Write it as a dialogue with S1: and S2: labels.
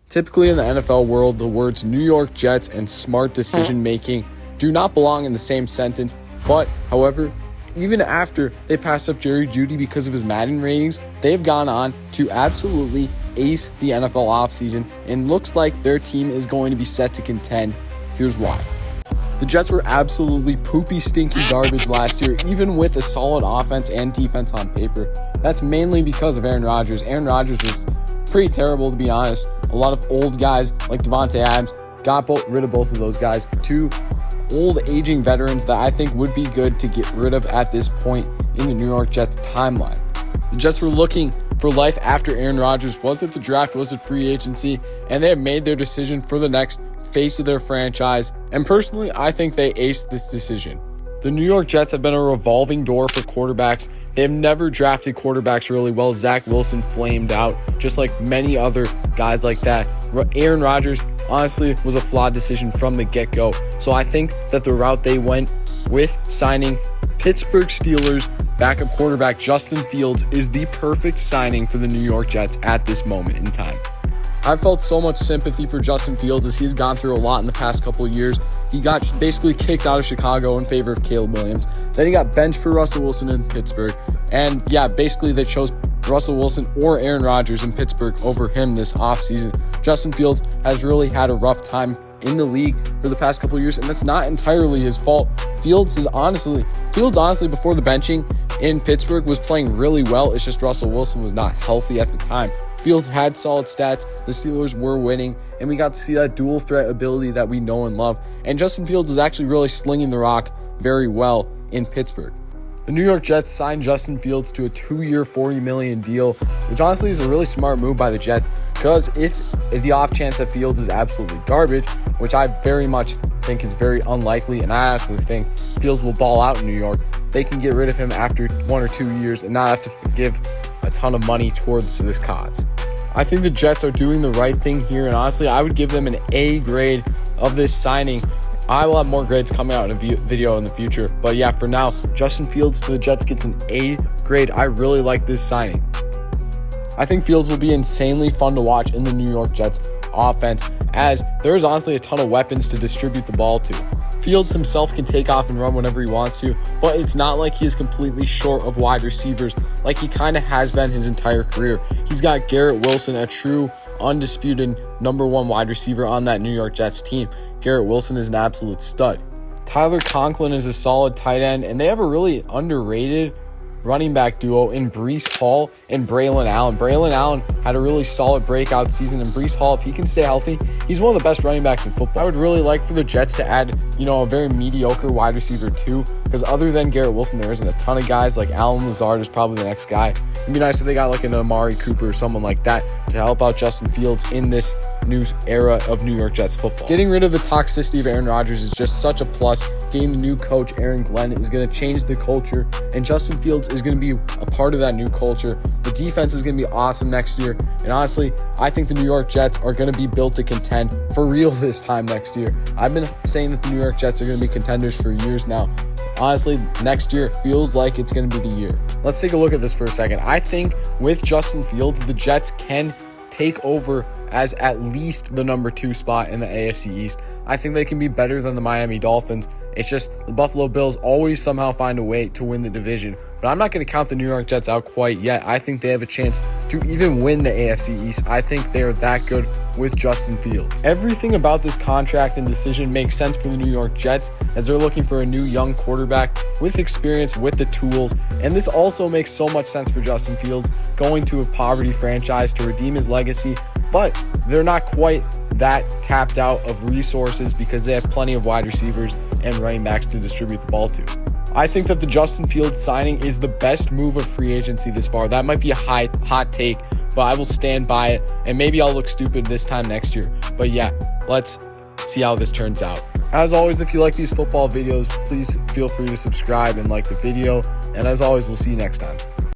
S1: Typically in the NFL world, the words New York Jets and smart decision making do not belong in the same sentence, but however, even after they passed up Jerry Jeudy because of his Madden ratings, they've gone on to absolutely ace the NFL offseason, and looks like their team is going to be set to contend. Here's why. The Jets were absolutely poopy, stinky garbage last year, even with a solid offense and defense on paper. That's mainly because of Aaron Rodgers. Aaron Rodgers was pretty terrible, to be honest. A lot of old guys like Devontae Adams got rid of both of those guys. Two old aging veterans that I think would be good to get rid of at this point in the New York Jets timeline. The Jets were looking for life after Aaron Rodgers. Was it the draft? Was it free agency? And they have made their decision for the next face of their franchise. And personally, I think they aced this decision. The New York Jets have been a revolving door for quarterbacks. They have never drafted quarterbacks really well. Zach Wilson flamed out, just like many other guys like that. Aaron Rodgers, honestly, was a flawed decision from the get-go. So I think that the route they went with signing Pittsburgh Steelers backup quarterback Justin Fields is the perfect signing for the New York Jets at this moment in time. I've felt so much sympathy for Justin Fields as he's gone through a lot in the past couple of years. He got basically kicked out of Chicago in favor of Caleb Williams. Then he got benched for Russell Wilson in Pittsburgh. And yeah, basically they chose Russell Wilson or Aaron Rodgers in Pittsburgh over him this offseason. Justin Fields has really had a rough time in the league for the past couple of years, and that's not entirely his fault. Fields honestly before the benching in Pittsburgh was playing really well. It's just Russell Wilson was not healthy at the time. Fields had solid stats, the Steelers were winning, and we got to see that dual threat ability that we know and love. And Justin Fields is actually really slinging the rock very well in Pittsburgh. The New York Jets signed Justin Fields to a 2-year, $40 million deal, which honestly is a really smart move by the Jets, because if the off chance that Fields is absolutely garbage, which I very much think is very unlikely, and I actually think Fields will ball out in New York, they can get rid of him after 1 or 2 years and not have to give a ton of money towards this cause. I think the Jets are doing the right thing here, and honestly, I would give them an A grade of this signing. I will have more grades coming out in a video in the future, but yeah, for now, Justin Fields to the Jets gets an A grade. I really like this signing. I think Fields will be insanely fun to watch in the New York Jets offense, as there is honestly a ton of weapons to distribute the ball to. Fields himself can take off and run whenever he wants to, but it's not like he is completely short of wide receivers like he kind of has been his entire career. He's got Garrett Wilson, a true, undisputed number one wide receiver on that New York Jets team. Garrett Wilson is an absolute stud. Tyler Conklin is a solid tight end, and they have a really underrated running back duo in Breece Hall and Braylon Allen. Braylon Allen had a really solid breakout season, and Breece Hall, if he can stay healthy, he's one of the best running backs in football. I would really like for the Jets to add, a very mediocre wide receiver too, because other than Garrett Wilson, there isn't a ton of guys. Like Allen Lazard is probably the next guy. It'd be nice if they got like an Amari Cooper or someone like that to help out Justin Fields in this new era of New York Jets football. Getting rid of the toxicity of Aaron Rodgers is just such a plus. Getting the new coach, Aaron Glenn, is going to change the culture, and Justin Fields is going to be a part of that new culture. The defense is going to be awesome next year, and honestly, I think the New York Jets are going to be built to contend for real this time next year. I've been saying that the New York Jets are going to be contenders for years now. Honestly, next year feels like it's going to be the year. Let's take a look at this for a second. I think with Justin Fields, the Jets can take over as at least the number 2 spot in the AFC East. I think they can be better than the Miami Dolphins. It's just the Buffalo Bills always somehow find a way to win the division. But I'm not going to count the New York Jets out quite yet. I think they have a chance to even win the AFC East. I think they're that good with Justin Fields. Everything about this contract and decision makes sense for the New York Jets, as they're looking for a new young quarterback with experience, with the tools. And this also makes so much sense for Justin Fields, going to a poverty franchise to redeem his legacy. But they're not quite that tapped out of resources because they have plenty of wide receivers and running backs to distribute the ball to. I think that the Justin Fields signing is the best move of free agency this far. That might be a hot take, but I will stand by it, and maybe I'll look stupid this time next year. But yeah, let's see how this turns out. As always, if you like these football videos, please feel free to subscribe and like the video. And as always, we'll see you next time.